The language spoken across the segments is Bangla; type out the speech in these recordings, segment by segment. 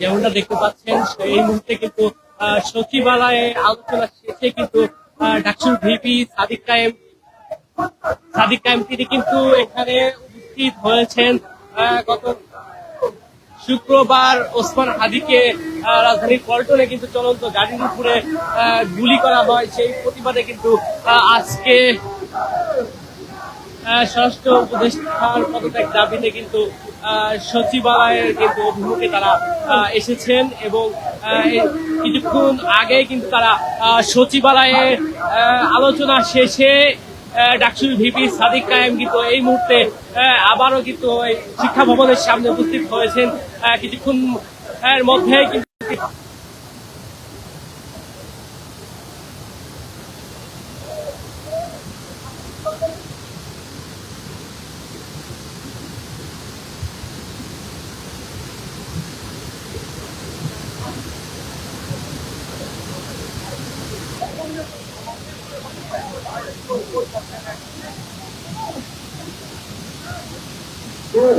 যেমনটা দেখতে পাচ্ছেন এই মুহূর্তে কিন্তু সচিবালয়ে আলোচনা শেষে কিন্তু ডাকসুর ভিপি সাদিক কায়েম তিনি কিন্তু এখানে উপস্থিত হয়েছেন। গত শুক্রবার ওসমান হাদিকে রাজধানীর পল্টনে কিন্তু চলন্ত গাড়ির উপরে গুলি করা হয়, সেই প্রতিবাদে কিন্তু আজকে স্বরাষ্ট্র উপদেষ্টার পদত্যাগ দাবিতে কিন্তু সচিবালয়ের কিন্তু অভিমুখে তারা এসেছেন এবং কিছুক্ষণ আগে কিন্তু তারা সচিবালয়ে আলোচনা শেষে ডাকসুর ভিপি সাদিক কায়েম কিন্তু এই মুহূর্তে আবারও কিন্তু শিক্ষা ভবনের সামনে উপস্থিত হয়েছেন। কিছুক্ষণ এর মধ্যে কিন্তু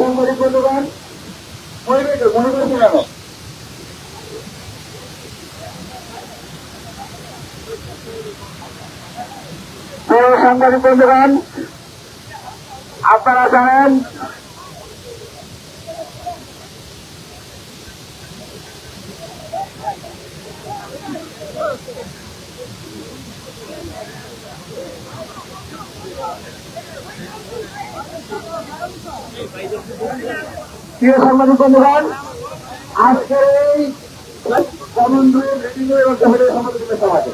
সাংবাদিক বন্ধুগণ, মনে করছি কেন সাংবাদিক বন্ধুগণ, আপনারা জানেন প্রিয় সাংবাদিক বন্ধুগণ, আজকের এই সমন্বয়ের মিটিংয়ের মধ্যে হলে সাংবাদিকদের সমাজে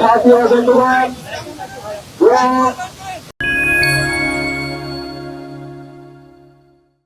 সাথী বন্ধুগণ,